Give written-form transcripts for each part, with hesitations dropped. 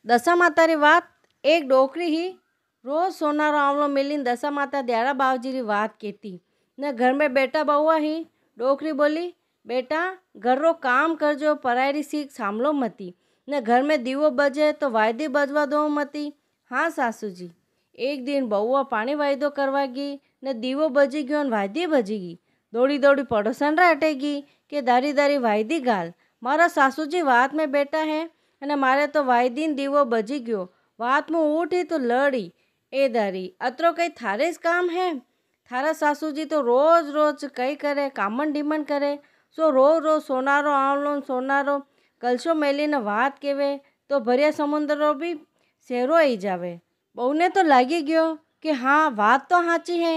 दशा माता री बात। एक डोकरी ही रोज सोनारो आवलो मिलीने दशा माता दयाड़ा बावजी री बात कहती ने घर में बेटा बहुआ ही। डोकरी बोली, बेटा घर रो काम करजो, पराई री सीख सामलो मती ने घर में दीवो बजे तो वायदी बजवा दो मती। हाँ सासू जी। एक दिन बहुआ पानी वायदो करवा गई ने दीवो बजी गयो ने वायदी बजी गई। दौड़ी दौड़ी पड़ोसन रा अटेगी कि दारी दारी वायदी गाल। मारा सासू जी वात में बेटा है અને મારે તો વાયદીન દીવો બજી ગયો। વાતમાં ઉઠી તો લડી એ દારી અત્રો કઈ થારે જ કામ હે। થારા સાસુજી તો રોજ રોજ કઈ કરે, કામણ ડીમણ કરે। सो रोज रोज सोनारो आवलो सोनारो कलशो मेलीने वात केवे तो भरिया समुद्रो भी सेरो आई जावे। बहुने तो लागी गयो कि हाँ वात तो साची है।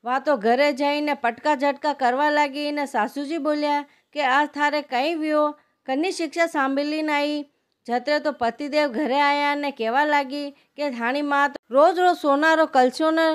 वा तो घरे जाइने पटका झटका करवा लागी ने सासूजी बोलिया कि आज थारे कई व्यो कनी शिक्षा सांभलीने आई। जतरे तो पतिदेव घरे आया ने कहवा लागी कि थानी मात रोज रोज सोनारो कलशो ने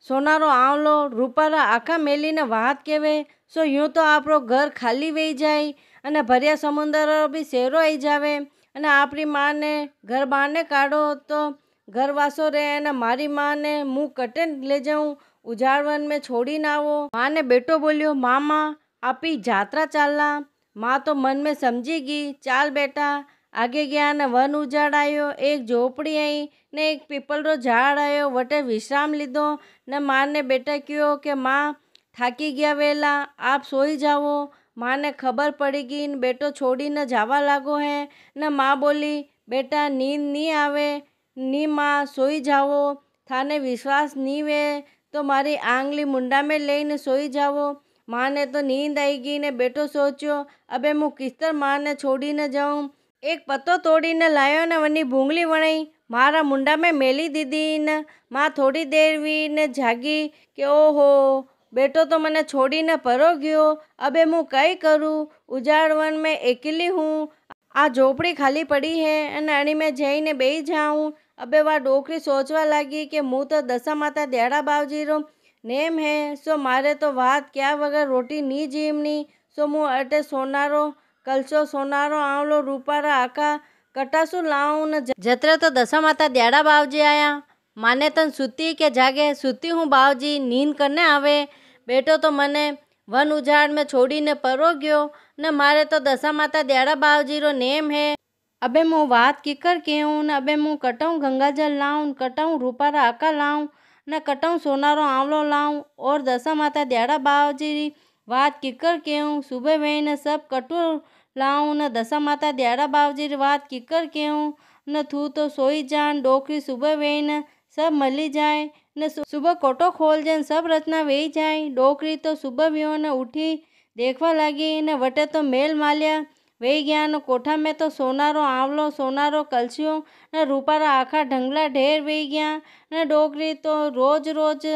सोनारो आवलो रूपारा आखा मेलीने वात केवे। सो यूँ तो आपरो घर खाली वही जाए अने भरिया समुद्र भी सेरो आई जावे अने आपरी माँ ने घर बाने काढ़ो तो घर वासो रहे अने मारी माँ ने मुँह कटे ले जाऊँ उजाड़वन में छोड़ी ना आवो। माँ ने बेटो बोलियो, मामा आपी जात्रा चालना। माँ तो मन में समझी गई, चाल बेटा। आगे गया ने वन उजाड़ आयो, एक झोपड़ी आई ने एक पीपल रो झाड़ आयो, वटे विश्राम लीधो ने माँ ने बेटा कहो कि माँ थाकी गया वेला आप सोई जाओ। माँ ने खबर पड़ी गई ने बेटो छोड़ी ने जावा लागो है ने माँ बोली, बेटा नींद नहीं आवे नी माँ सोई जाओ। थाने विश्वास नहीं वे तो मारी आंगली मुंडा में लेने सोई जाओ। माँ ने तो नींद आई गई ने बेटो सोचो अबे मु किस्तर माँ ने छोड़ी न जाऊँ। एक पत्तो तोड़ी ने लायो ने वनी भूंगली वणाई मारा मुंडा में मेली दीदी ने। माँ थोड़ी देर वी ने जागी कि ओहो बेटो तो मने छोड़ी ने परो गयो। अबे मु कई करूँ, उजाड़वन में अकेली हूँ। आ झोपड़ी खाली पड़ी है अने अणी में जईने बेही जाऊँ। अबे वा डोकरी सोचवा लागी कि मु तो दशा माता दयाड़ा बावजी रो नेम है। सो मारे तो वात क्या वगर रोटी नी जीमनी। सो मु अटे सोनारो कलशो सोनारो आवलो रूपारा आका कटासू लाऊं न जतरे तो दशा माता दयाड़ा बावजी आया। माने तन सुती के जागे, सुती हूँ बावजी नींद करने आवे। बेटो तो मने वन उजाड़ में छोड़ी ने परो गयो ने मारे तो दशा माता दयाड़ा बावजी रो नेम है। अबे मु वात कीकर कहूँ न अबे मु कटाऊँ गंगाजल लाऊं, कटाऊँ रूपारा आका लाऊं न कटाऊँ सोनारो आवलो लाऊं और दशा माता दयाड़ा बावजी री वात कीकर कहूँ। सुबह वेने सब कटू लाऊं न दशा माता दयाड़ा बावजी री वात कीकर कहूँ न तू तो सोई जान। डोकरी सुबह वेने सब मली जाए ने सुबह कोटो खोल जाए सब रचना वेही जाए। डोकरी तो सुबह व्यो ने उठी देखवा लगी ने वटे तो मेल मालिया वेही गया न कोठा में तो सोनारो आवलो सोनारो कलसियो न रूपारा आखा ढंगला ढेर वेही गया न डोकरी तो रोज रोज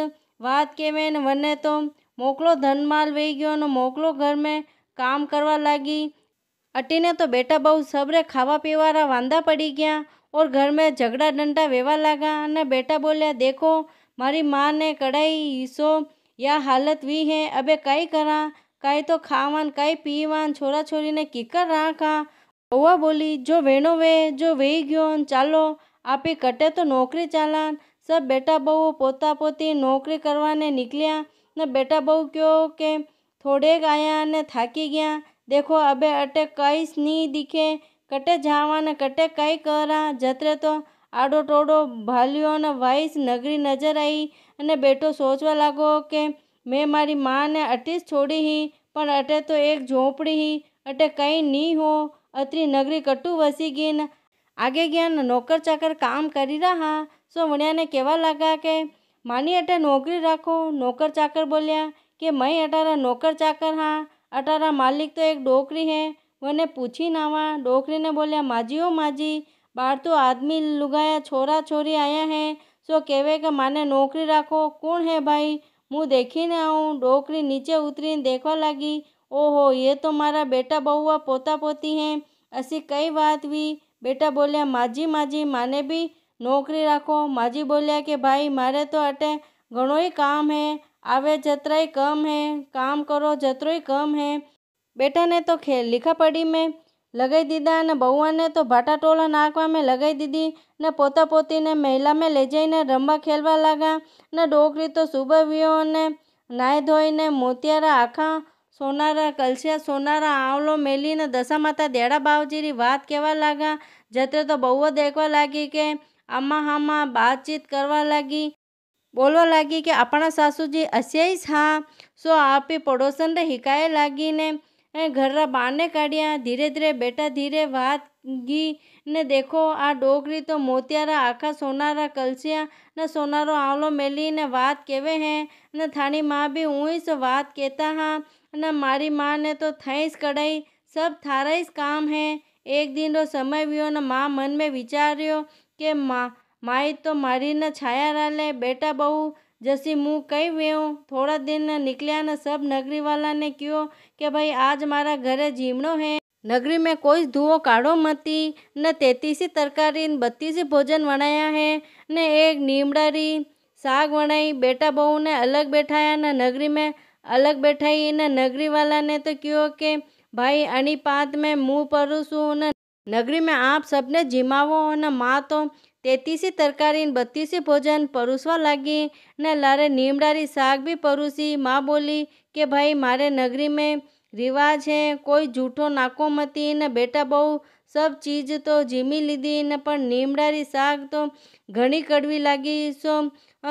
वात केवे न वने तो मोकलो धनमाल वेही गयो न मोकलो घर में काम करवा लागी। अटीने तो बेटा बहु सबरे खावा पीवारा वांदा पड़ी गया और घर में झगड़ा डंडा वेवा लगा न बेटा बोलिया, देखो मारी माँ ने कढ़ाई सो या हालत वी है। अबे कई करा, कई तो खावन कई पीवन छोरा छोरी ने कीकर राखा। बउआ बोली, जो वेणो वे जो वेही गयो चालो आपी कटे तो नौकरी चालान। सब बेटा बहू पोता पोती नौकरी करवाने निकलिया न बेटा बहू क्यों के थोड़ेक आया ने थाकी गया। देखो अबे अटे कई नी दिखे कटे जावा न कटे कई करा। जतरे तो आडो टोडो भालियो न वाइस नगरी नजर आई अने बेटो सोचवा लागो के मैं मारी माँ ने अटीस छोड़ी ही पण अटे तो एक झोपड़ी ही अटे कई नी हो। अतरी नगरी कटू वसी गई न आगे गया न नौकर चाकर काम करी रहा। सो वणिया ने कहवा लगा के मानी अटे नौकरी राखो। नौकर चाकर बोलिया कि मई अटारा नौकर चाकर हाँ, अटारा मालिक तो एक डोकरी है वने पूछी नावा। डोकरी ने बोलिया, माजी ओ माजी बाहर तो आदमी लुगाया छोरा छोरी आया है सो कहवे के माने नौकरी राखो। कौन है भाई मुँह देखी ने आऊँ। डोकरी नीचे उतरी देखवा लगी, ओहो ये तो मारा बेटा बहुआ पोता पोती हैं। असी कई बात हुई। बेटा बोलिया, माजी माजी माने भी नौकरी राखो। माजी बोलिया कि भाई मारे तो अटे घणो ही काम है, आवे जतरा ही कम है, काम करो जतरो ही कम है। बेटा ने तो लिखा पढ़ी में लगाई दीधा ने बहुआ ने तो भाटा टोला नाखवा में लगाई दीधी ने पोता पोती ने महिला में ले जाइने रमवा खेलवा लगा ने डोकरी तो सुबह वियो ने नाय धोई ने मोतियारा आखा सोनारा कलसिया सोनारा आवलो मेली ने दशा माता देड़ा बावजी री बात कहवा लगा। जत्रे तो बहुआ देखवा लगी के आमा हामा बातचीत करवा लगी बोलवा लगी कि अपना सासूजी अस्या ही था। सो आप ही पड़ोसन रे हिकाये लगी ने घर रा बाने काढ़िया धीरे धीरे बेटा धीरे बात गी ने देखो आ डोकरी तो मोतियारा आखा सोनारा कलसिया ने सोनारो आवलो मेली ने बात केवे है ने थानी माँ भी ऊँही से बात कहता हाँ ने मारी माँ ने तो थईस कढ़ाई सब थारा ही काम है। एक दिन रो समय वियो ने माँ मन में विचार्यो कि माई तो मारी ने छाया राले बेटा बहू जैसी मुँह कही वेऊ। थोड़ा दिन निकलिया ने सब नगरी वाला ने क्यों कि भाई आज मारा घरे जीमणो है। नगरी में कोई धुओं काढ़ो मती न 33 तरकारी 32 भोजन बनाया है ने एक नीमड़ा साग बनाई। बेटा बहू ने अलग बैठाया न नगरी में अलग बैठाई न नगरी वाला ने तो क्यों के भाई अणी पात में मुँह परूसू न नगरी में आप सबने जिमावो न माँ तो 33 तरकारी 32 भोजन परोसवा लगी न लारे नीमडारी साग भी परोसी। माँ बोली कि भाई मारे नगरी में रिवाज है कोई झूठो नाको मती न बेटा बहू सब चीज तो जीमी लीधी न पर नीमडारी साग तो घनी कड़वी लगी सो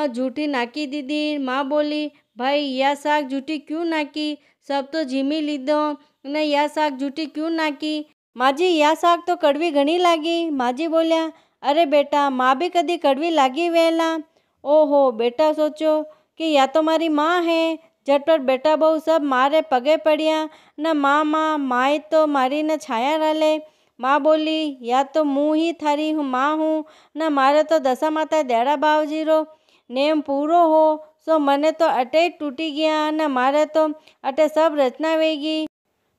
झूठी नाकी दीदी। माँ बोली भाई यह साग झूठी क्यों नाकी सब तो जीमी लीधो न यह साग झूठी क्यों नाकी। माँ जी यह साग तो कड़वी घनी लागी। माँ जी बोलिया अरे बेटा माँ भी कदी कड़वी लागी वेला। ओहो बेटा सोचो कि या तो मारी माँ है। झटपट बेटा बहू सब मारे पगे पड़िया न माँ माई तो मारी न छाया रले। माँ बोली या तो मुँह ही थारी माँ हूँ न मारे तो दशा माता देड़ा बावजी रो नेम पूरो हो सो मने तो अटे टूटी गया न मारे तो अटे सब रचना वेगी।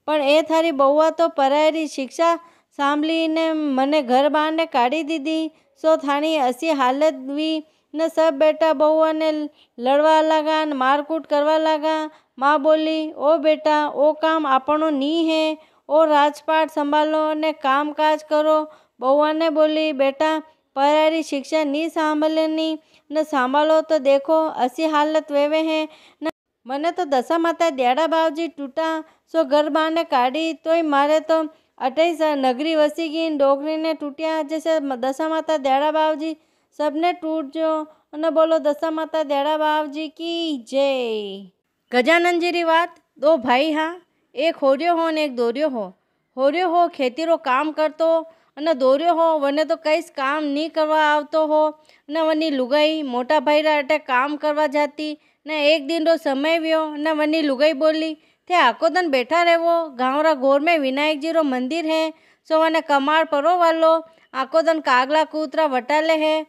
पण ए थारी बहुआ तो परायरी शिक्षा सांभली ने मने घर बार ने काढ़ी दीदी सो थानी ऐसी हालत हुई न सब बेटा बहुआ ने लड़वा लगा न मारकूट करवा लगा। माँ बोली ओ बेटा ओ काम आपनो नी है ओ राजपाट संभालो ने काम काज करो। बहुआ ने बोली बेटा परायरी शिक्षा नी सांभलनी न संभालो तो देखो ऐसी हालत वेवे है न मने तो दशा माता देड़ा बावजी टूटा सो घर बार ने काढ़ी तोय मारे तो अठई नगरी वसी गई डोकरी ने टूटिया जैसे दशा माता देड़ा बावजी सबने टूट जो न बोलो दशा माता देड़ा बावजी की जय। गजानन जी री बात दो भाई हाँ एक होरियो हो ने एक दोरियो हो। होरियो हो खेती रो काम करतो न दोरियो हो वने तो कई काम नहीं करवा आवतो हो न वनी लुगाई मोटा भाई रा अटे काम करवा जाती न एक दिन रो समय व्यो न वनी लुगाई बोली थे आको दिन बैठा रहो गाँव रा गोर में विनायक जी रो मंदिर है सो वने कमाड़ परो वालो आको दिन कागला कूतरा वटाले है।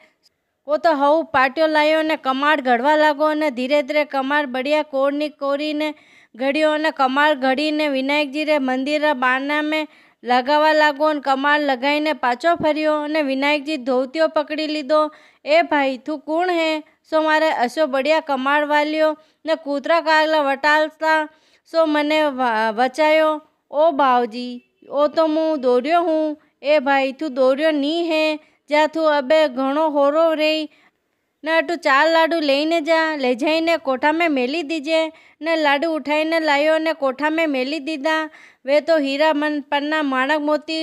वो तो हऊ पाटियो लायो ने कमाड़ घड़वा लागो ने धीरे धीरे कमाड़ बढ़िया कोरनी कोरी ने घड़ियो ने कमाड़ घड़ी ने विनायक जी रे मंदिर रा बारना में लगावा लागो न कमाड़ लगाई ने पाछो फरियो ने विनायक जी धोतियो पकड़ी लीधो। ए भाई तू कौन है सो मारे असो बढ़िया कमाड़ वालियो ने कूतरा कागला वटालता सो मने बचायो। ओ बावजी ओ तो मुँ दौड़ियो हूँ। ए भाई तू दौड़ियो नी है जा तू अबे घणो होरो रही न अटू 4 लाडू लेने जा ले जाइने कोठा में मेली दीजे ने लाडू उठाईने लायो ने कोठा में मेली दीधा। वे तो हीरा मन पन्ना माणक मोती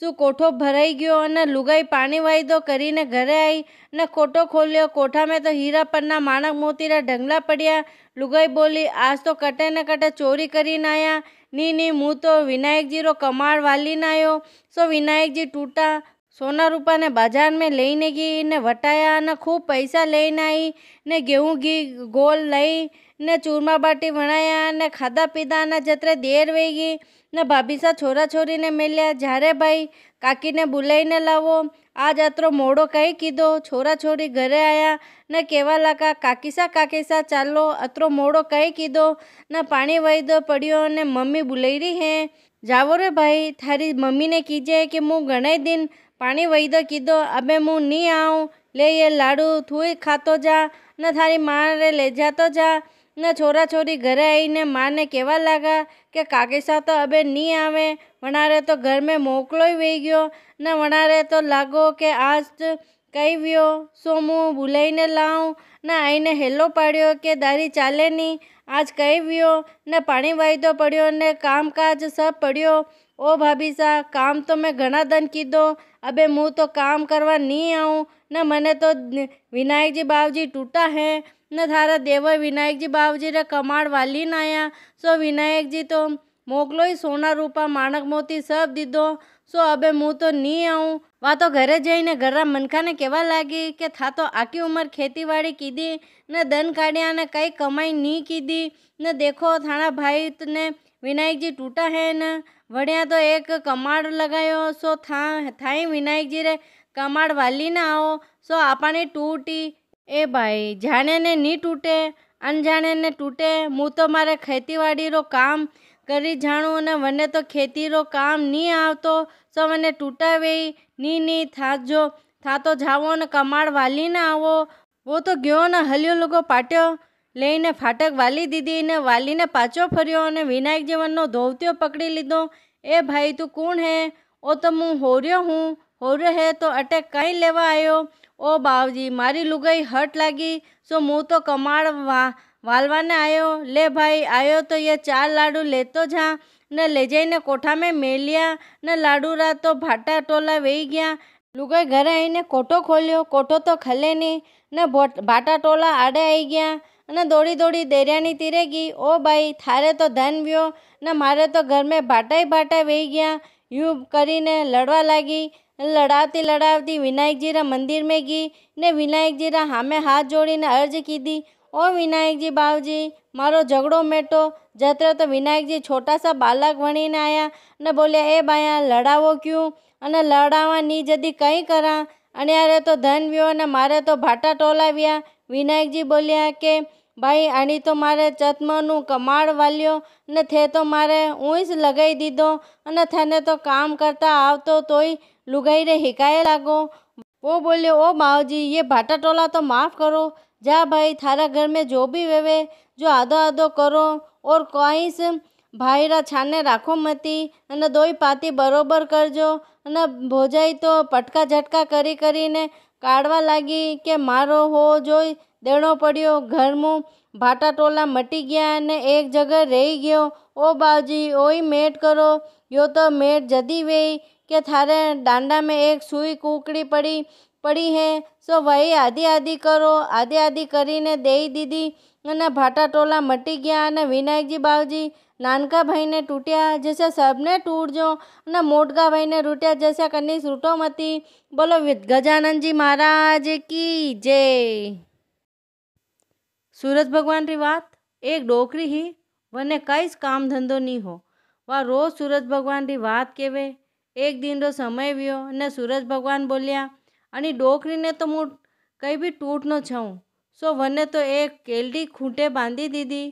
सु कोठो भराई गयो ने लुगाई पानी वायदो करीने घरे आई ने कोठो खोलियो। कोठा में तो हीरा पन्ना माणक मोती रा ढंगला पड़िया। लुगाई बोली आज तो कटे ने कटे चोरी करीने आया नी मुँ तो विनायक जी रो कमाड़ वाली न आयो। सो विनायक जी टूटा सोना रूपा ने बाजार में लईने गई ने वटाया न खूब पैसा लेने आई ने गेहूँ घी गोल लई ने चूरमा बाटी बनाया ने खाधा पीधा ने जतरे देर वेगी ने भाभी सा छोरा छोरी ने मिल्या झारे भाई काकी ने बुलाईने लावो आज अतरो मोड़ो कहीं कीधो। छोरा छोरी घरे आया न केवा लगा काकी सा चालो अतरो मोड़ो कहीं कीधो न पानी वही दो पड़ियो ने मम्मी बुलाई रही है जावो रे भाई थारी मम्मी ने कीजे कि मुँह घणे दिन पानी वही दो कीधो अबे मुँह नहीं आऊँ ले ये लाडू तू ही खातो जा न थारी माँ रे ले जातो जा ને છોરા છોરી घरे आईने माँ ने कहवा लगा कि काकेसा तो अबे नहीं आवे, वनारे तो घर में मोकलो ही वे गयो ने वनारे तो लागो कि आज कई व्यो सो मुँ बुलाईने लाऊं ने आईने हेलो पाड्यो कि दारी चाले नहीं, आज कई व्यो ने पानी वायदो पड्यो ने काम काज सब पड्यो। ओ भाभी सा काम तो मैं घना दन कीधो, अबे मुँ तो काम करवा नहीं आऊँ ने मने तो विनायक जी बाबूजी टूटा है ने थारा देवर विनायक जी बाबूजी रे कमाड़ वाली न आया, सो विनायक जी तो मोकलो ही सोना रूपा माणक मोती सब दीधो, सो अबे मुँ तो नहीं आऊँ। वा तो घरे जईने घरना मनखा ने कहवा लागी कि था तो आखी उमर खेतीवाड़ी कीधी ने दन काढ़िया ने कई कमाई नहीं कीधी ने देखो थाना भाई ने विनायक जी टूटा है न वड़िया तो एक कमाड़ लगायो, सो थाई विनायक जी रे कमाड़ वाली ना आओ, सो आपाने टूटी। ए भाई जाने ने नहीं टूटे अनजाने ने टूटे, मुँ तो मारे खेतीवाड़ी रो काम करी जाणू ने वने तो खेती रो काम नहीं आवतो, सो वने टूटावे नी था तो जावो ने कमाड़ वाली ना आवो। वो तो गयो ने हलियो लगो पाट्यो लईने फाटक वाली दीदी ने वाली ने पाछो फर्यो ने विनायक जीवननो धोवत्यो पकड़ी लीधो। ए भाई तू कौन है? ओ तो मुँ होर्यो हूँ। होर्यो है तो अटे कई लेवा आयो? ओ बावजी मारी लुगाई हट लागी, सो मुँ तो कमाड़ वालवाने आयो। ले भाई आयो तो ये 4 लाडू लेतो जा ने ले जाइने कोठा में मेलिया ने लाडू रा तो भाटा टोला वेई गया। लुगाई घरे आईने कोठो खोलियो, कोठो तो खले नहीं ने भाटा टोला आड़े आई गया ने दौड़ी दौड़ी देरियानी तीरेगी। ओ भाई थारे तो धन व्यो ने मारे तो घर में भाटा ही भाटा वेई गया। यूँ करीने लड़वा लागी, लड़ावती लड़ावती विनायक जी रा मंदिर में गई ने विनायक जी रा हामे हाथ जोड़ीने अर्ज कीधी, ओ विनायक जी बाबूजी मारो झगड़ो मेटो। जतरे तो विनायक जी छोटा सा बालक वणीने आया ने बोलिया, ए बाया लड़ावो क्यों अने लड़ावा नी जदी कई करा, अने तो धन व्यो ने मारे तो भाटा टोलाव्या। विनायक जी बोलिया के भाई आनी तो मारे चतमानु कमाड़ वाल्यो ने थे तो मारे ऊँच लगाई दीधो अने थने तो काम करता आवतो तोय लुगाई रे हिकाये लागो। वो बोलियो, ओ बाऊजी ये भाटा टोला तो माफ़ करो, जा भाई थारा घर में जो भी वेवे जो आधो आधो करो और कोईस भाई रा छाने राखो मती अने दोई पाती बरोबर करजो। अने भोजाई तो पटका झटका करी करीने काढ़वा लागी के मारो हो जोई देणो पड़ियो। घर मुँ भाटा टोला मटी गया ने एक जगह रही गयो। ओ बाऊजी ओई मेट करो, यो तो मेट जदी वेई के थारे डांडा में एक सुई कुकड़ी पड़ी है, सो वही आधी आधी करो। आधी आधी करीने देई दीदी अने भाटा टोला मटी गया। अने विनायक जी बाबूजी नानका भाई ने टूटिया जैसे सबने टूट जो अने मोटका भाई ने रूटिया जैसे कन्नी सूटो मती। बोलो गजानन जी महाराज की जय। सूरज भगवान री बात। एक डोकरी ही वने कई काम धंधो नहीं हो, वह रोज सूरज भगवान री बात केवे। एक दिन रो समय व्यो ने सूरज भगवान बोलिया, अनी डोकरी ने तो मुँ कई भी टूट न छऊँ, सो वने तो एक केलडी खूंटे बांधी दीदी।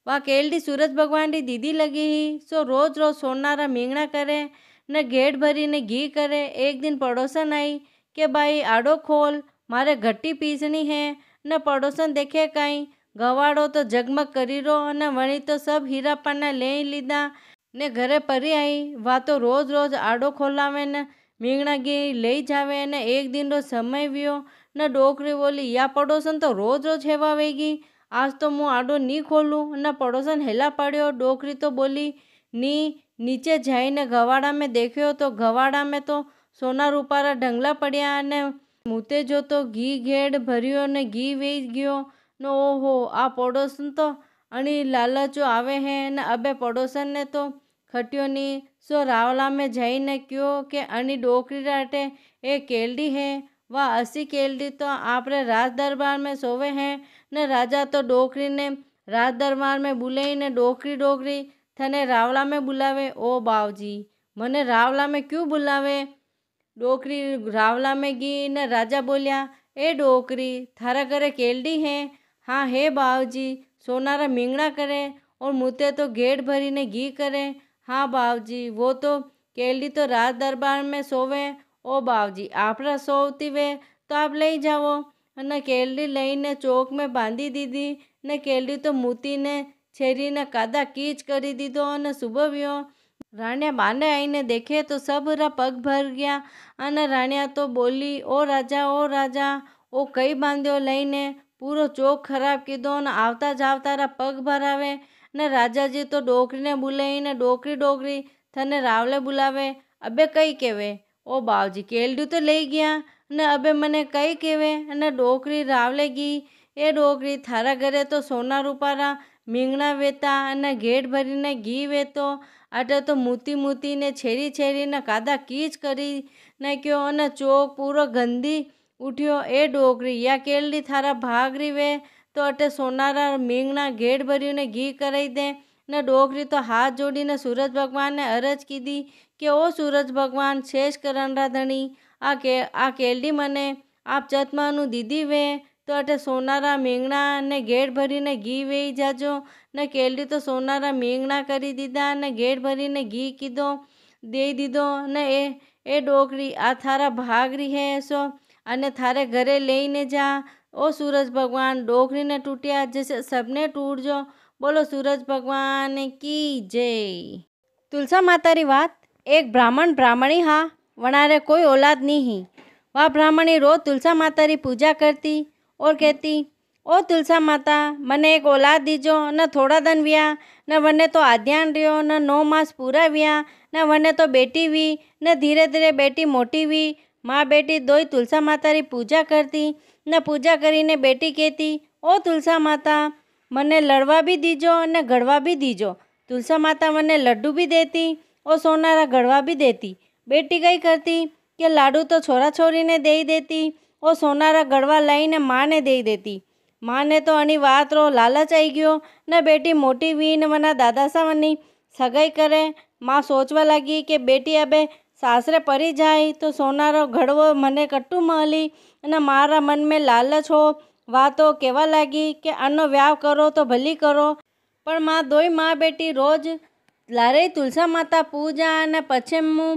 वह केलडी सूरज भगवान री दीदी लगी ही, सो रोज रोज सोनारा मींगणा करे ने घेट भरी ने घी करे। एक दिन पड़ोसन आई के भाई आड़ो खोल मारे घट्टी पीसनी है ने पड़ोसन देखे कहीं गवाड़ो तो जगमग करी रो अने वणी तो सब हीरा पाना ले लीधा ने घरे परी आई। वा तो रोज रोज आड़ो खोलावे ने मींगणा घी ले जावे ने एक दिन रो समय व्यो ने डोकरी बोली, या पड़ोसन तो रोज रोज हेवा वेगी, आज तो मुँ आडो नहीं खोलूँ ने पड़ोसन हेला पाड्यो। डोकरी तो बोली नी, नीचे जाइने गवाड़ा में देखियो तो गवाड़ा में तो सोना रूपारा ढंगला पड़िया ने मूते जो तो घी घेड़ भरियो ने घी वेच गयो ने ओहो आ पड़ोसन तो अणी लालचो आवे है ने अबे पड़ोसन ने तो खट्यो नी। सो रावला में जाइने क्यों के अणी डोकरी राटे एक केलडी है, वह 80 केलडी तो आपरे राज दरबार में सोवे हैं ने राजा तो डोकरी ने राज दरबार में बुलाई ने डोकरी डोकरी थने रावला में बुलावे। ओ बावजी मने रावला में क्यों बुलावे? डोकरी रावला में गई ने राजा बोलिया, ए डोकरी थारा घरे केलडी है? हाँ है बावजी, सोनारा मींगणा करे और मुते तो घेट भरी ने घी करे। हाँ बावजी वो तो केलडी तो राज दरबार में सोवे। ओ बावजी आपरा सोवती वे तो आप ले जाओ। अने केलडी लईने चौक में बांधी दीधी ને કેલડી તો મૂતીને છેરીને કાદા કીચ કરી દીધો અને સુબવ્યો. રાણિયા બાને આવીને દેખે તો સબરા પગ ભર ગયા અને રાણિયા તો બોલી, ઓ રાજા ઓ કઈ બાંધ્યો લઈને પૂરો ચોક ખરાબ કીધો ને આવતા જ આવતારા પગ ભરાવે. ને રાજાજી તો ડોકરીને બોલાવીને ડોકરી તને રાવલે બોલાવે. અબે કઈ કહેવે? ઓ બાવજી, કેલડ્યું તો લઈ ગયા ને અબે મને કઈ કહેવે? અને ડોકરી રાવલે ગઈ. એ ડોકરી થારા ઘરે તો સોના રૂપારા મીંગણા વેતા અને ઘેટ ભરીને ઘી વેતો. આટલે તો મૂતીને છેરીને કાદા કીચ કરી નાખ્યો અને ચોક પૂરો ગંદી ઉઠ્યો. એ ડોકરી યા કેલડી થારા ભાગરી વે તો અટે સોનારા મીંગણા ઘેટ ભર્યું ને ઘી કરાઈ દે. ને ડોકરી તો હાથ જોડીને સૂરજ ભગવાનને અરજ કીધી કે ઓ સૂરજ ભગવાન, શેષ કરણરા ધણી, આ કેલડી મને આપ ચતમાનું દીધી વે તો અટે સોનારા મીંગણા ને ઘેટ ભરીને ઘી વેઈ જાજો. ને કેલડી તો સોનારા મીંગણા કરી દીધા અને ઘેટ ભરીને ઘી કીધો દઈ દીધો. ને એ ડોકરી આ થારા ભાગરી હે સો અને થારે ઘરે લઈને જા. ओ सूरज भगवान, डोकरी ने टूटिया जैसे सबने टूट जो. बोलो सूरज भगवान की जय. तुलसा माता री बात. एक ब्राह्मणी हा, वनारे कोई औलाद नहीं ही. वह ब्राह्मणी रोज तुलसा माता री पूजा करती और कहती, ओ तुलसा माता, मने एक औलाद दीजो न थोड़ा दिन व्या न वने तो आध्यान रियो न 9 मास पूरा व्या न वने तो बेटी वी न धीरे धीरे बेटी मोटी वी. माँ बेटी दोई तुलसा माता री पूजा करती ने पूजा करीने बेटी कहती, ओ तुलसा माता, मने लड़वा भी दीजो ने गड़वा भी दीजो. तुलसा माता मने लड्डू भी देती और सोनारा गड़वा भी देती. बेटी कई करती कि लाडू तो छोरा छोरी ने दे देती और सोनारा गड़वा लाईने माँ ने दे देती. माँ ने तो अनी वात रो लालच आई गयो ने बेटी मोटी वी ने मना दादा सा वनी सगाई करे. माँ सोचवा लगी कि बेटी अबे सासरे परी जाए तो सोनारो घड़वो मने कट्टू मली અને મારા મન में लालच हो. वातो कहवा लगी कि आनो व्याव करो तो भली करो. पण माँ दोई माँ बेटी रोज लारे तुलसा माता पूजा ने पछे मु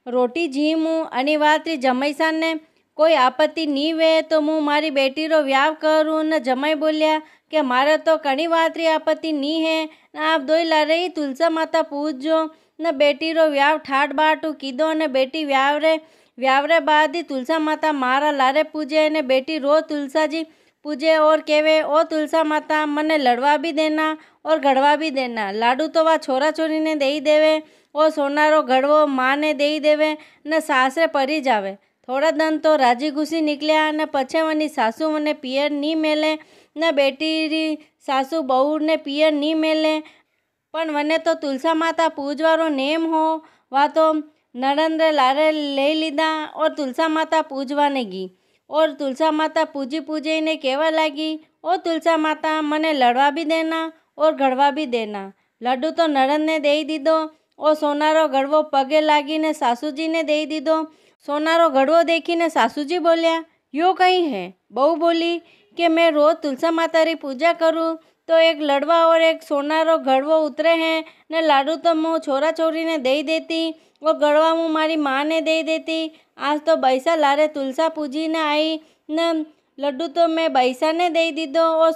रोटी झीमू अनी वातरी जमाईसा ने कोई आपत्ति नी वे तो मु मारी बेटी रो व्याव करूँ. ने जमाई बोलिया कि मारे तो कणी वातरी आपत्ति नी है ने आप दोई लारे तुलसा माता पूजो ने बेटी रो व्याव ठाट बाटू कीधो ने बेटी व्यावरे बाद ही तुलसा माता मारा लारे पूजे ने बेटी रोज तुलसा जी पूजे और कहवे, ओ तुलसा माता, मने लड़वा भी देना और गड़वा भी देना. लाडू तो वह छोरा छोरी ने दे देवे और सोनारो गड़वो माँ ने दे देवे ने सासरे परी जावे. थोड़ा दिन तो राजी खुशी निकलिया ने पछे वनी सासू मने पियर नी मेले ने बेटी री सासू बहू ने पियर नी मेले. पण वने तो तुलसा माता पूजवारो नेम हो. वह तो नरेंद्र लारे ले लीधा और तुलसा माता पूजवाने गई. और तुलसा माता पूजी ने कहवा लगी, ओ तुलसा माता, मने लड़वा भी देना और गड़वा भी देना. लड्डू तो नरेंद्र ने दे दीधो और सोनारो गड़वो पगे लागी सासूजी ने दे दीधो. सोनारो गड़वो देखीने सासूजी बोलिया, यो कहीं है? बहू बोली कि मैं रोज तुलसा माता री पूजा करूँ तो एक लड़वा और एक सोनारो गड़वो उतरे हैं ने लाडू तो मुँह छोरा छोरी ने दे देती और गड़वा मुँह मारी माँ ने दे देती. आज तो बैसा लारे तुलसा पूजी ने आई ने लड्डू तो मैं बैसा ने दे दीधो और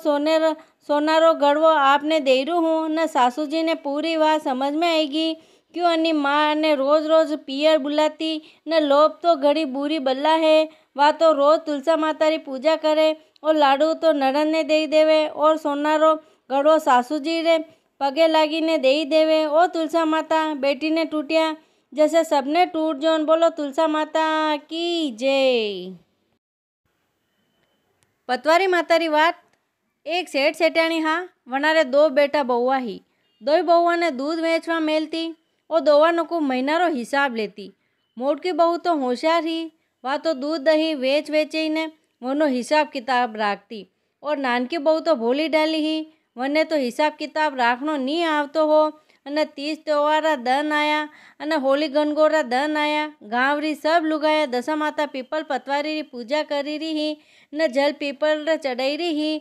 सोनारो गड़वो आपने दे रू हूँ. ने सासू जी ने पूरी बात समझ में आएगी क्यों अन्नी माँ ने रोज रोज पियर बुलाती ने लोभ तो घड़ी बुरी बल्ला है. वह तो रोज तुलसा माता री पूजा करे और लाडू तो नरन ने दे देवे और सोनारो गड़वो सासू जी रे पगे लागी ने दे देवे. ओ तुलसा माता, बेटी ने टूटिया जैसे सबने टूट जो. बोलो तुलसा माता की जय. पतवारी माता री बात. एक सेठ सेठाणी हा, वनारे 2 बेटा बहुआ ही. 2 बहुआ ने दूध वेचवा मेलती और दोवानो को महीनारो हिसाब लेती. मोटकी बहू तो होशियार ही. वह तो दूध दही वेच ने वनो हिसाब किताब राखती. और नानकी बहू तो भोली डाली ही. वने तो हिसाब किताब राखनो नी आवतो हो. अने 30 त्योहारा दन आया अने होली गणगोरा दन आया. गांवरी सब लुगाया दशा माता पीपल पतवारी री पूजा करी रही ही ने जल पीपल रे चढ़ाई रही ही.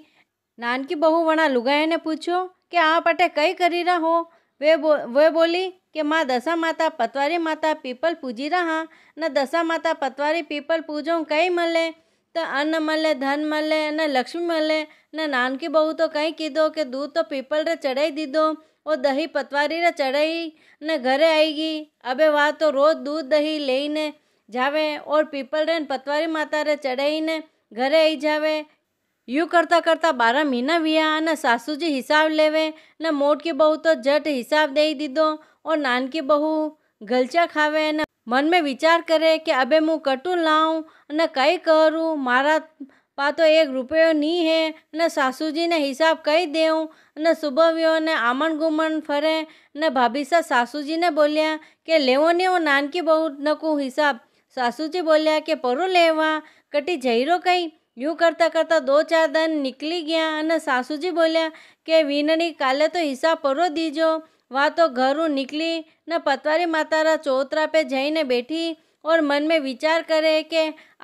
नानकी बहू वना लुगाया ने पूछो कि आप अटे कई करी रहा हो. वे बोली कि माँ दशा माता पतवारी माता पीपल पूजी रहा न दशा माता पतवारी पीपल पूजो कई मले. तो अन्न मले धन मले ने लक्ष्मी मले ने नानकी बहु तो कहीं कीधो कि दूध तो पीपल रे चढ़ाई दीधो और दही पतवारी रे चढ़ाई ने घरे आएगी। अबे वह तो रोज दूध दही लेने जावे और पीपल रे पतवारी माता रे चढ़ाई ने घरे आई जावे। यूँ करता करता 12 महीना विया ने सासू जी हिसाब लेवे ने मोट की बहू तो झट हिसाब दे दीधो और नानकी बहू गलचा खावे ने मन में विचार करे कि अबे मुँ कटू लाऊं ने कई करूँ, मारा पा तो 1 रुपयो नहीं है ने सासू जी ने हिसाब कही देऊँ ने सुबह व्यो ने आमन गुमन फरे ने भाभी सा सासू जी ने बोलिया कि लेवो नहीं वो नानकी बहू नकू हिसाब। सासू जी बोलिया कि परो लेवा कटी जईरो कहीं। यूँ करता करता 2-4 दिन निकली गया અને સાસુજી બોલ્યા કે વીનણી કાલે તો હિસાબ પરો દીજો। वह तो घरों निकली न पतवारी मातारा चौतरा पे जईने बैठी और मन में विचार करे कि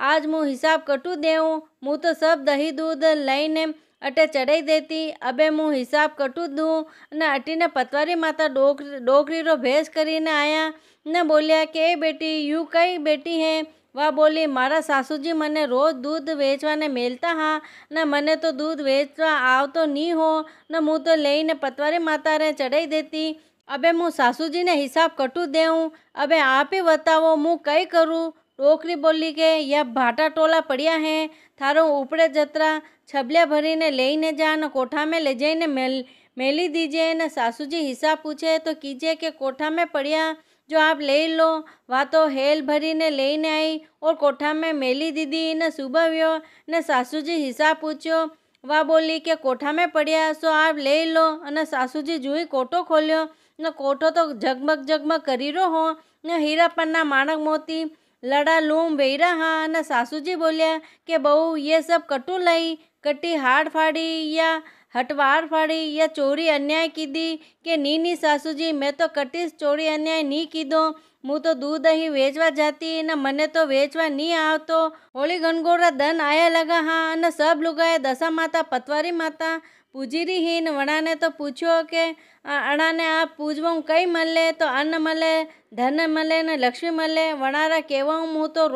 आज मुँ हिसाब कटू देऊँ। मुँ तो सब दही दूध लईने अटे चढ़ाई देती, अबे मुँ हिसाब कटू दूँ न अटीने पतवारी माता डोकरी रो भेष करीने आया न बोलिया कि ए बेटी यूँ कई बेटी है। वह बोली मारा सासूजी मने रोज दूध वेचवाने मेलता हाँ न मने तो दूध वेचवा आवतो नहीं हो न मुँ तो लईने पतवारी माता रे चढ़ाई देती। अबे मुँ सासूजी ने हिसाब कटू देऊँ, अबे आप ही बतावो मुँ कई करूँ। डोकरी बोली के यह भाटा टोला पड़िया है, थारो उपड़े जतरा छबलिया भरीने लईने जा न कोठा में ले जाइने मेली दीजिए न सासूजी हिसाब पूछे तो कीजिए कि कोठा में पड़िया जो आप ले लो। वह तो हेल भरी ने लेने आई और कोठा में मेली दीदी ने सुबह व्यो ने सासूजी हिसाब पूछो। वह बोली कि कोठा में पड़िया सो आप ले लो न सासूजी जुई कोठो खोलियो न कोठो तो जगमग जगमग करीरो हो न हीरा पन्ना माणक मोती लड़ा लूम वेरा हाँ न सासूजी बोलिया कि बहू ये सब कटू लई कटी हाड़ फाड़ी या हटवार फाड़ी या चोरी अन्याय कीधी के नी सासूजी मैं तो कटीस चोरी अन्याय नहीं कीधो। मुँ तो दूध दही वेचवा जाती न मने तो वेचवा नहीं आवतो। होली गणगोरा दन आया लगा हाँ न सब लुगाए दशा माता पतवारी माता पूजीरी ही न वणा ने तो पूछो के अणा ने आप पूजवा कई मले तो अन्न मले धन मले न लक्ष्मी मले। वणारा केवा मुँ तो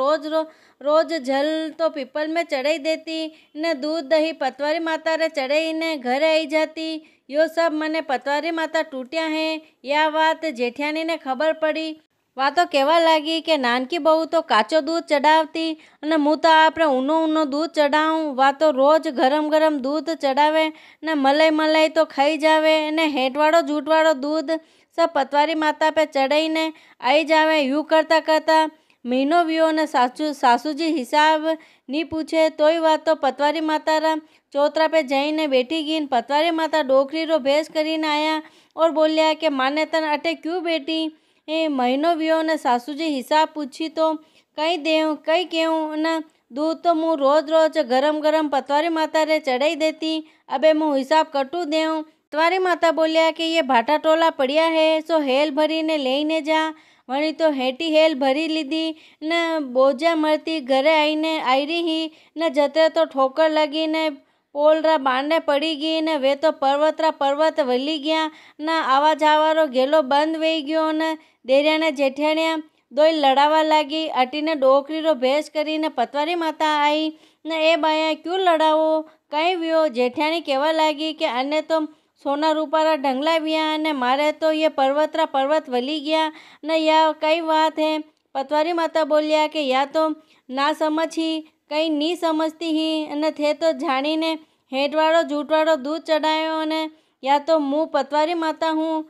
रोज जल तो पीपल में चढ़ाई देती ने दूध दही पतवारी माता रे चढ़ाई ने घर आई जाती। यो सब मने पतवारी माता टूटिया है। या बात जेठियानी ने खबर पड़ी। वह तो कहवा लगी कि नानकी बहू तो काचो दूध चढ़ावती ने मुँ तो आपरे ऊनो दूध चढ़ाऊँ। वह तो रोज गरम गरम दूध चढ़ावे ने मलाई तो खाई जावे ने हेटवाड़ो झूठवाड़ो दूध सब पतवारी माता पे चढ़ाई ने आई जावे। यूँ करता करता महीनो व्यो ने सासूजी हिसाब नहीं पूछे तोय वह तो पतवारी माता रा चौतरा पे जईने बैठी गई। पतवारी माता डोकरी रो भेष करीने आया और बोलिया कि माने तन अटे क्यों बेटी ए महीनो व्यो ने सासूजी हिसाब पूछी तो कई देऊँ कई कहूँ न दूध तो मुँ रोज गरम गरम पतवारी माता रे चढ़ाई देती, अबे मुँ हिसाब कटू देऊँ। पतवारी माता बोलिया कि ये भाटा टोला पड़िया है सो हेल भरी ने लेने जा। वणी तो हेटी हेल भरी लीधी न बोझा मरती घरे आईने आई रही न जतरे तो ठोकर लगी ने पोलरा बांडे पड़ी गई ने वे तो पर्वत वली गया न आवा जावारो गेलो बंद वही गयो न देरिया ने जेठियाणिया दोई लड़ावा लगी। अटीने डोकरी रो भेष करी ने पतवारी माता आई न ए बाया क्यों लड़ावो कहीं व्यो। जेठियाणी कहवा लगी कि अन्य तो सोना रूपारा ढंगला विया ने मारे तो ये पर्वत वली गया न या कई बात है। पतवारी माता बोलिया कि या तो ना समझ ही कहीं नहीं समझती ही न थे तो जानी ने हेटवाड़ो झूठवाड़ो दूध चढ़ायो ने या तो मुँह पतवारी माता हूँ।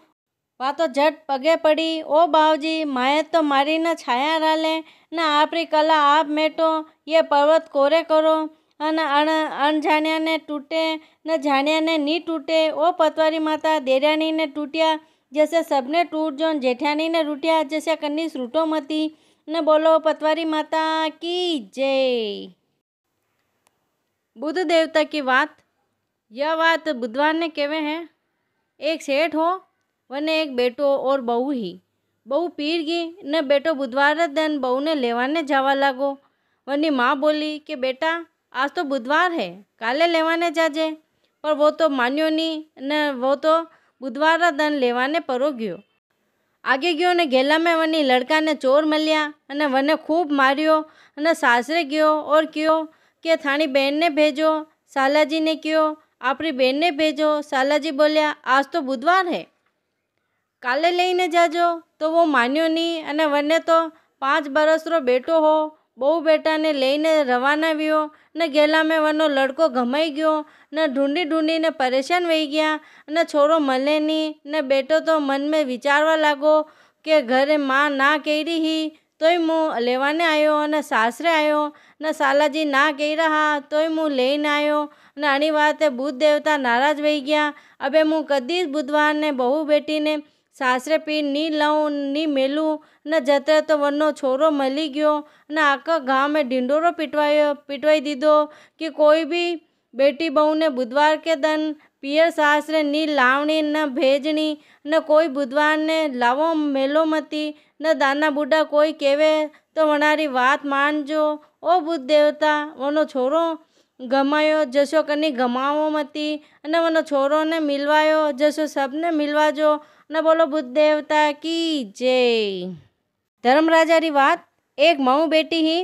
वह तो झट पगे पड़ी ओ बावजी माए तो मारी न छाया राले न आपरी कला आप मेटो ये पर्वत कोरे करो अन अनजाण्या ने टूटे न जाण्या ने नहीं टूटे। ओ पतवारी माता देरानी ने टूटिया जैसे सबने टूट जो जेठानी ने रूटिया जैसे कन्नी रूटो मती न बोलो पतवारी माता की जय। बुद्ध देवता की बात। यह बात बुधवार ने कहवे हैं। एक सेठ हो वने एक बेटो और बहू ही। बहू पीर गई न बेटो बुधवार दिन बहू ने लेवाने जावा लागो। वनी माँ बोली कि बेटा आज तो बुधवार है काले लेवाने जाजे, पर वो तो मान्यो नहीं न वो तो बुधवार दिन लेवाने परो गयो। आगे गयो ने गेला में वनी लड़का ने चोर मल्या अने वने खूब मारियो अने सासरे गयो और कहो કે થાણી બહેનને ભેજો। सालाजी ने कहो आपरी बहन ने भेजो। सालाजी बोलिया आज तो बुधवार है, काले लईने जाजो। तो वो मान्यो नहीं अने वने तो 5 बरसरो बेटो हो। बहु बेटा ने लईने रवाना व्यो ने गेला में वनो लड़को घमाई गयो ने ढूंढी ढूंढी ने परेशान वही गया ने छोरो मले नहीं ने बेटो तो मन में विचारवा लागो कि घरे माँ ना कही ही तोय मुँ लेवाने आयो अने सासरे आयो ने सालाजी ना कही रहा तोय मुँ लईने आयो ने आनी वाते बुध देवता नाराज वही गया। अबे मुँ कदीज बुधवार ने बहू बेटी ने सासरे पी नी लाऊं नी मेलूं न जते तो वनो छोरो मली गयो न आखा गाँव में ढिंडोरो पिटवाई दीधो कि कोई भी बेटी बहू ने बुधवार के दिन पियर सासरे नी लावणी न भेजनी न कोई बुधवार ने लावो मेलो मती न दाना बूढ़ा कोई केवे तो वनारी बात मानजो। ओ बुध देवता वनो छोरो गमायो जसो कनी गमावो मती न वनो छोरो ने मिलवायो जसो सबने मिलवाजो न बोलो बुध देवता की जय। धर्मराजा री बात। एक मऊ बेटी ही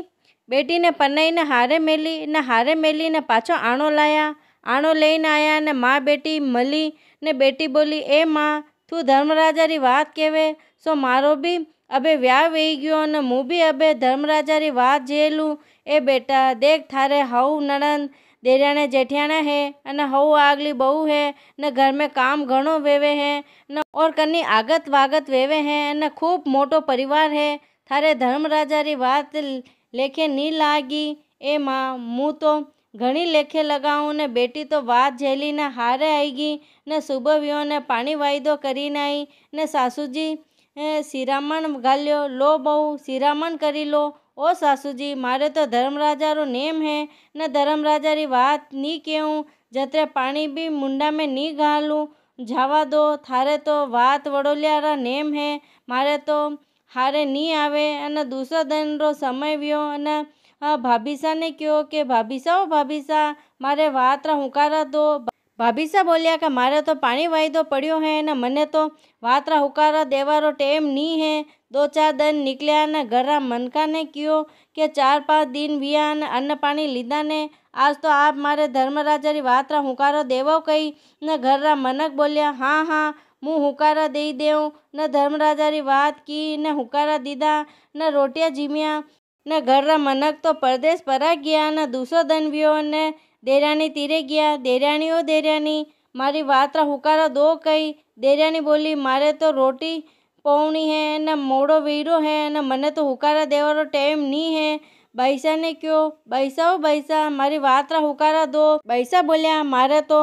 बेटी ने पन्नाई ने हारे मेली ने पाछो आणो लाया। आणो लईने आया ने माँ बेटी मली ने बेटी बोली ए माँ तू धर्मराजा री बात केवे सो मारो भी अबे व्याह वही गयो ने मुँ भी अबे धर्मराजा री बात झेलूं। ए बेटा देख थारे हाउ नणंद देराणे जेठियाणा है अने हऊ आगली बहू है न घर में काम घणो वेवे है न और कनी आगत वागत वेवे है न खूब मोटो परिवार है। थारे धर्मराजा री बात लेखे नी लागी। ए माँ मुँ तो घणी लेखे लगाऊं ने बेटी तो बात झेली ने हारे आई गई ने सुबह व्यो ने पानी वायदो करीने आई ने सासूजी सिरामण गाल्यो लो बहू सिरामण करी लो। ओ सासूजी मारे तो धर्मराजा रो नेम है न धर्मराजा री बात नी कहूँ जतरे पानी भी मुंडा में नी घालूं जावा दो। थारे तो बात वडोलिया रा नेम है मारे तो हारे नी आवे। अने दूसरा दिन रो समय व्यो अने भाभीसा ने कहो कि भाभीसा मारे बात रा हुकारा दो। भाभीसा बोलिया कि मारे तो पानी वायदो पड़्यो है न मने तो बात रा हुकारा देवारो टेम नी है। 2-4 दिन निकलिया ने घरा मनका ने कहो कि 4-5 दिन विया ने अन्न पानी लीधा ने आज तो आप मारे धर्मराजा री बात रा हुकारा देवो कही न घर रा मनक बोलिया हाँ हाँ मुँ हुकारा दई देऊं न धर्मराजा री बात की न हुकारा दीधा न रोटिया जीम्या न घर रा मनक तो परदेश परा गया न दूसरो दिन व्यो ने देरानी तीरे गया। देरानी ओ देरानी मारी बात रा हुकारा दो कही। देरानी बोली मारे तो रोटी पौनी है न मोड़ो वीरो है न मने तो हुकारा देवारो टाइम नी है। बैसा ने क्यों बैसा मारी बात रा हुकारा दो। बैसा बोलिया मारे तो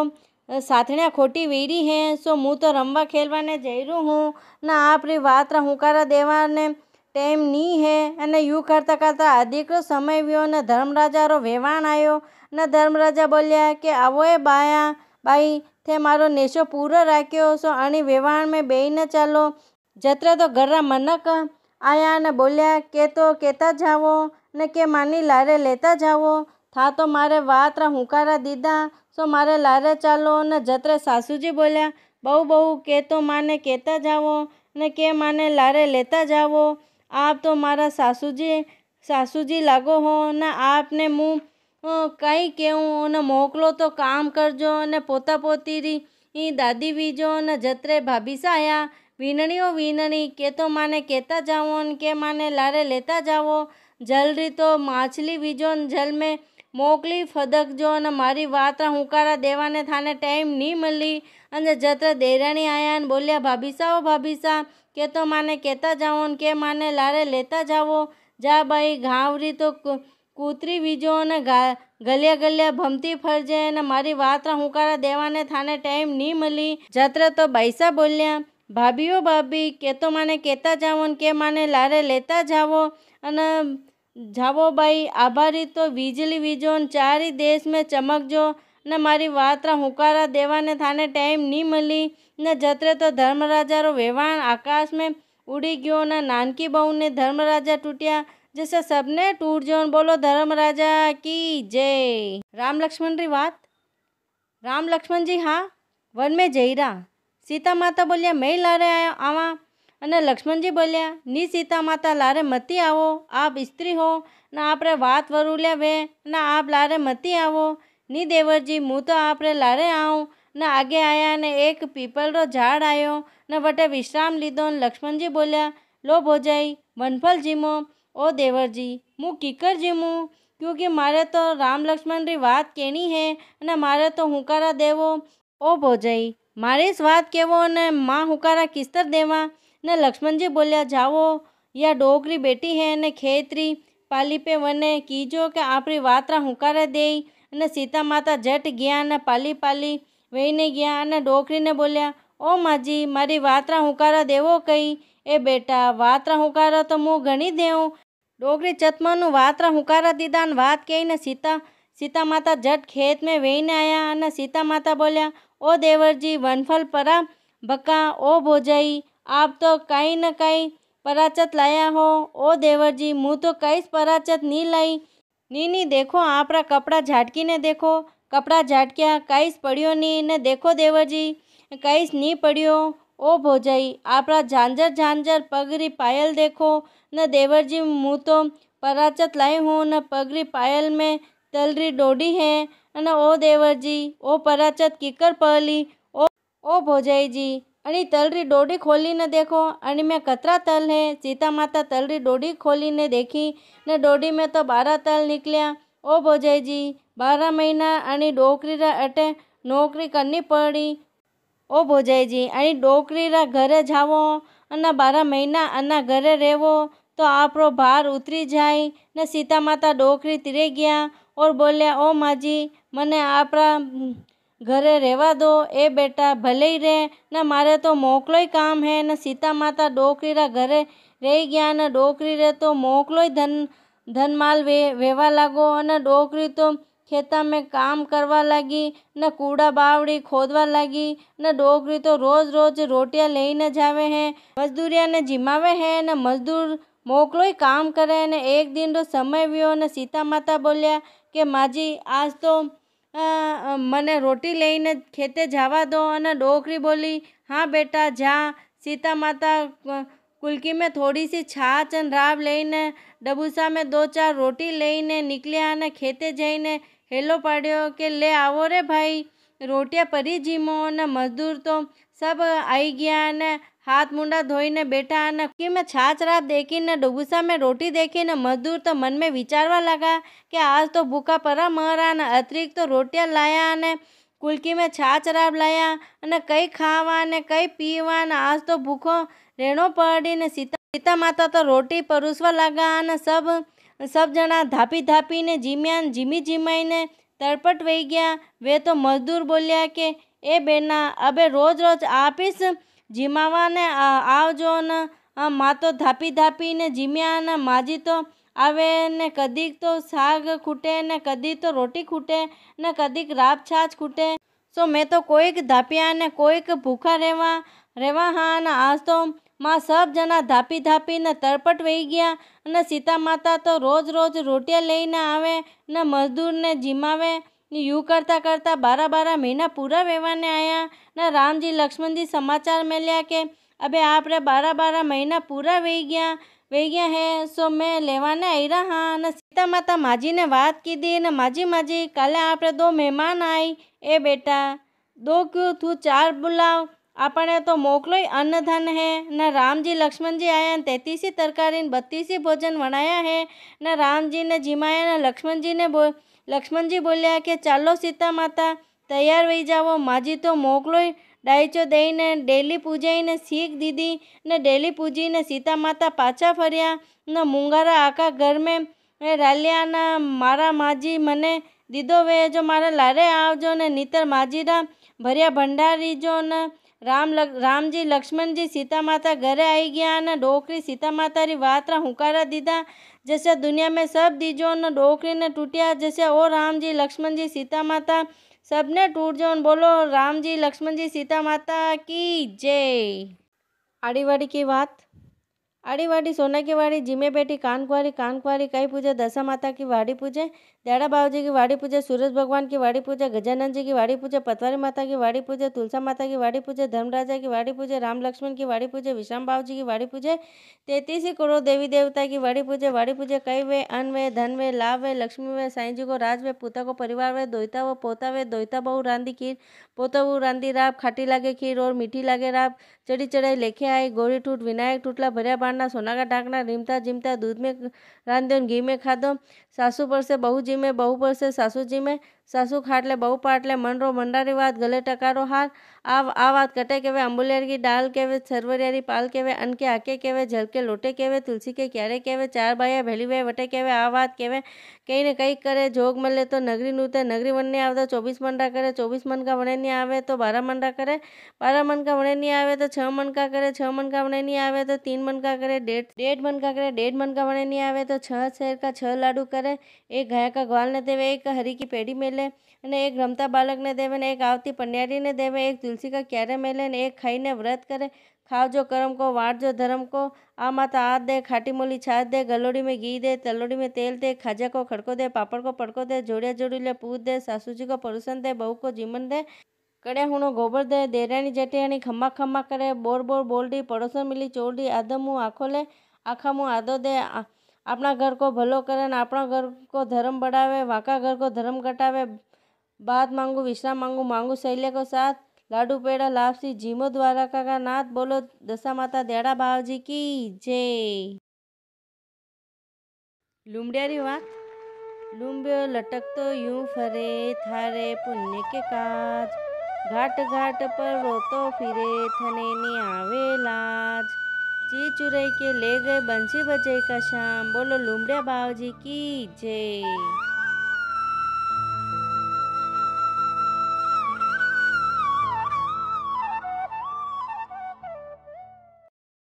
साथणिया खोटी वीरी है सो मुँ तो रमवा खेलवा ने जयरू हूँ न आपरी बात रा हुकारा देवा ने टाइम नी है। अने यू करता करता अधिकरो समय व्यो न धर्मराजा रो वेवाण आयो न धर्मराजा बोलिया कि आवो ए बाया बाई थे मारो नेशो पूरो राख्यो सो अणी वेवाण में बेई न चालो। जतरे तो घररा मनक आया न बोलिया के तो केता जावो न के मानी लारे लेता जावो। था तो मारे बात रा हुकारा दीधा सो मारे लारे चालो न जतरे सासूजी बोलिया बहू के तो माने केता जावो न के माने लारे लेता जावो। आप तो मारा सासूजी लागो हो न आपने मुँह कई कहूँ न मोकलो तो काम करजो न पोता पोती री दादी वीजो न जतरे भाभीसा आया वीणणी के तो माने केता जावो न के माने लारे लेता जावो। जल री तो माछली वीजो न जल में मोकली फदक जो न मारी बात रा हुकारा देवाने थाने टाइम नी मली। अने जतरे देराणी आया न बोलिया भाभीसा के तो माने केता जावो न के माने लारे लेता जावो। जा भाई घावरी तो कूतरी वीजो न गलिया भमती फरजे न मारी बात रा हुकारा देवाने थाने टाइम नी मली। जतरे तो बैसा बोलिया भाभी के तो माने केता जावो न के माने लारे लेता जावो। अने जावो भाई आभारी तो वीजली वीजो न चारी देश में चमकजो न मारी बात रा हुकारा देवाने थाने टाइम नी मली। न जतरे तो धर्मराजा रो वेवाण आकाश में उड़ी गयो न नानकी बहू ने धर्मराजा टूटिया जैसे सबने टूट जो। बोलो धर्मराजा की जय। राम लक्ष्मण री बात। राम लक्ष्मण जी हाँ वन में जईरा। सीता माता बोलिया मैं लारे आवा અને લક્ષ્મણજી બોલ્યા, ની સીતા માતા લારે મતી આવો, આપ સ્ત્રી હો ને આપણે વાત વરુલ્યા વે ને આપ લારે મતી આવો. ની દેવરજી, હું તો આપણે લારે આવું ને આગે આયા ને એક પીપલનો ઝાડ આવ્યો ને વટે વિશ્રામ લીધો. ને લક્ષ્મણજી બોલ્યા, લો ભોજાઈ વનફળ જીમો. ઓ દેવરજી, હું કીકર જીમું, ક્योंकि મારે તો રામ લક્ષ્મણની વાત કેણી હે અને મારે તો હુંકારા દેવો. ઓ ભોજાઈ, મારી જ વાત કેવો ને માં હુંકારા કિસ્તર દેવા. ને લક્ષ્મણજી બોલ્યા, જાવો યા ડોકરી બેટી હે ને ખેતરી પાલી पे વને કીજો કે આપણી વાતરા હુંકારે દેઈ. અને સીતા માતા જટ ગયા ને પાલી વહીને ગયા અને ડોકરીને બોલ્યા, ઓ માજી, મારી વાતરા હુંકારા દેવો કઈ. એ બેટા, વાતરા હુંકારા તો હું ઘણી દેવું. ડોકરી ચતમાનું વાતરા હુંકારા દીધા ને વાત કહીને સીતા માતા જટ ખેત में વહીને આયા. અને સીતા માતા બોલ્યા, ઓ દેવરજી વનફल પરા બકા. ઓ ભોજાઈ, आप तो कहीं न कहीं पराचत लाया हो. ओ देवरजी, मुँह तो कई पराचत नहीं लाई. नी देखो आपरा कपड़ा झाटकी ने देखो, कपड़ा झाटक्या कईस पड़ियो नी ने देखो देवरजी कईस नहीं पड़ियो. ओ भोजाई, आपरा झांझर पगरी पायल देखो न देवरजी, मुँह तो पराचत लाई हूँ न पगरी पायल में तलरी डोडी है. न ओ देवरजी, ओ पराचत किकर पहली. ओ भोजाई जी, अणी तलरी डोडी खोली ने देखो, अणी में कतरा तल है. सीता माता तलरी डोडी खोली ने देखी ने डोडी में तो 12 तल निकलिया. ओ भोजाई जी, 12 महीना अणी डोकरी रा अटे नौकरी करनी पड़ी. ओ भोजाई जी, अणी डोकरी रा घरे जावो अना 12 महीना अना घरे रेवो तो आपरो भार उतरी जाए. ने सीता माता डोकरी तिरे गया और बोलिया, ओ माजी, मने आपरा घरे રહેવા દો. એ બેટા ભલે ही રે ને મારે તો મોકલો काम है. ને સીતા માતા ડોકરી રા ઘરે રહી ગયા ને ડોકરી રે તો મોકલો ધનમાલ વેવા લાગો. અને ડોકરી તો ખેતા में काम करवा लगी ने कूड़ा बावड़ी खोदवा लगी. ने डोकरी तो रोज रोज रोटियां लईने जावे है, मजदूरिया ने जिमावे है ने मजदूर मोकलो काम करे. ने एक दिन रो समय व्यो ने सीता माता बोलिया कि माजी, आज तो મને રોટી લઈને ખેતે જવા દો. અને ડોકરી બોલી, हाँ बेटा जा. सीता माता कुल्की में थोड़ी सी छाछ અને રાબ લઈને ડબુસા में 2-4 રોટી લઈને નીકળ્યા અને ખેતે જઈને હેલો પાડ્યો કે લે આવો રે ભાઈ, રોટિયા પરી જીમો. અને મજદૂર તો सब आई गया ने हाथ मुंडा धोईने बैठा ने कि मैं छाछ रात देखी ने डुबुसा में रोटी देखी ने मजदूर तो मन में विचारवा लगा कि आज तो भूखा परा मरा ने अतिरिक्त तो रोटियां लाया ने कुल्की में छाछ राब लाया ने कई खावा ने कई पीवा ने आज तो भूखो रहनो पड़ी. ने सीता माता तो रोटी परोसवा लगा ने सब जना धापी ने जीमी जीमाई ने तड़पट वही गया. वे तो मजदूर बोलिया कि ए बेना, अबे रोज रोज आप इस जिमावा ने आवजो ने. माँ तो धापी ने जीम्या ने माजी तो आवे ने कदीक तो साग खूटे ने कदी तो रोटी खूटे ने कदीक राब छाछ खूटे. सो मैं तो कोईक धापिया ने कोईक भूखा रेवा हाँ. ने आज तो माँ सब जना धापी ने तड़पट वही गया. ने सीता माता तो रोज रोज रोटियां लईने आवे ने मजदूर ने जिमावे. यूँ करता करता 12 महीना पूरा वेवाने आया. ने राम जी लक्ष्मण जी समाचार मिल्या के अबे आपरे 12 महीना पूरा वही गया है. सो मैं लेवाने आई रहा हाँ. ने सीता माता माजी ने बात की दी ने माजी काले आपरे 2 मेहमान आई. ए बेटा 2 क्यों, तू 4 बुलाव, आपने तो मोकलो ही अन्न धन है. न राम जी लक्ष्मण जी आया 33 तरकारी 32 भोजन बनाया है. न राम जी ने जिमाया ने लक्ष्मण जी बोलिया कि चालो सीता माता तैयार वही जावो. माजी तो मोकलो डायचो दई ने डेली पूजाई ने सीख दीदी ने डेली पूजी ने सीता माता पाछा फरिया. न मुंगारा आका घर में रालिया न मारा माजी मने दीदो वे जो मारा लारे आवजो ने नीतर माजीरा भरिया भंडारी जो न राम जी लक्ष्मण जी सीता माता घरे आई गया. न डोकरी सीता माता री वातरा हुकारा दीदा जैसे दुनिया में सब दीजो न डोकरी ने टूटिया जैसे ओ राम जी लक्ष्मण जी सीता माता सबने टूट जो. बोलो राम जी लक्ष्मण जी सीता माता की जय. आड़ीवाड़ी की बात. आड़ीवाड़ी सोना की वाड़ी जिमे बेटी कानकुआरी कई पूजे दशा माता की वाड़ी पूजे. दयाड़ा बाबूजी की वाड़ी पूजे, सूरज भगवान की वाड़ी पूजे, गजानन जी की वाड़ी पूजे, पतवारी माता की वाड़ी पूजे, तुलसा माता की वाड़ी पूजे, धर्मराजा की वाड़ी पूजे, राम लक्ष्मण की वाड़ी पूजे, विश्राम बाबूजी की वाड़ी पूजे, 33 करोड़ देवी देवता की वाड़ी पूजे कई वे, अन्न वे, धन वे, लाभ वे, लक्ष्मी वे, साईं जी को राज वे, पूता को परिवार वे, दोहिता वो पोता वे, दोहिता बहू रांधी खीर, पोता बहू रांधी राब, खाटी लागे खीर और मीठी लागे राब, चढ़ी चढ़ाई लेखे आई, गोरी ठूठ विनायक ठूटला भरिया बारना, सोना का ढाकना, रीमता जिमता, दूध में रांधो घी में खाधो, सासू पर से बहू जी में, बहू पर से सासू जी में, सासू खाटले बहू पाटले, मनरो मंडारी वात, गले टकारो हार, आ वात कटे केवे, अंबुलियर की डाल केवे, सरवरियारी पाल केवे, अन्न के आके केवे, जल के लोटे केवे, तुलसी के क्यारे केवे, चार बाया भेली वे वटे केवे, आ वात केवे, कहीं ने कहीं करे, जोग मिले तो नगरी नूते, नगरी वन नहीं आवे तो 24 मन करे, 24 मन का वणे नहीं आवे तो 12 मन करे, 12 मन का वणे नहीं आवे तो 6 मन का करे, 6 मन का वणे नहीं आवे तो 3 मन का करे, डेढ़ मन का करे, डेढ़ मन का वणे नहीं आवे तो 6 शेर का 6 लाडू करे, एक गाय का ग्वाल ने देवे, एक हरी की पेड़ी मेले, અને એક રમતા બાળકને દેવે ને એક આવતી પન્યારીને દેવે, એક તુલસી કા ક્યારે મેલે ને એક ખાઈને વ્રત કરે, ખાવજો કરમ को वाटजो धर्म को, आ माता आद दे, खाटी मोली छाछ दे, गलोड़ी में घी दे, तलोड़ी में तेल दे, खाजा को खड़को दे, पापड़ को पड़को दे, जोड़िया जोड़ी ले पूछ दे, सासू जी को परुसन दे, बहू को जीमन दे, कड़िया हुणो गोबर दे, देरानी जेठियानी खम्मा खम्मा करे, बोर बोर बोलडी, पड़ोसन मिली चोरडी, आदम मुँह आँखो ले, आखा मुँह आदो दे, अपना घर को भलो करे न अपना घर को धर्म बढ़ावे, वाका घर को धर्म घटावे, बात मांगू विश्राम मांगू, मांगू सैले को साथ, लाडू पेड़ा लापसी, जीमो द्वारका का नाथ, बोलो दशा माता दयाड़ा बावजी की जय। लुमड़ियारी वात। लुम्बियो लटकतो यूं फरे, थारे पुण्य के काज, घाट घाट पर रोतो फिरे, थने नी आवे लाज, ची चुरई के ले गए बंसी बजे का शाम, बोलो लुमड़िया बावजी की जय।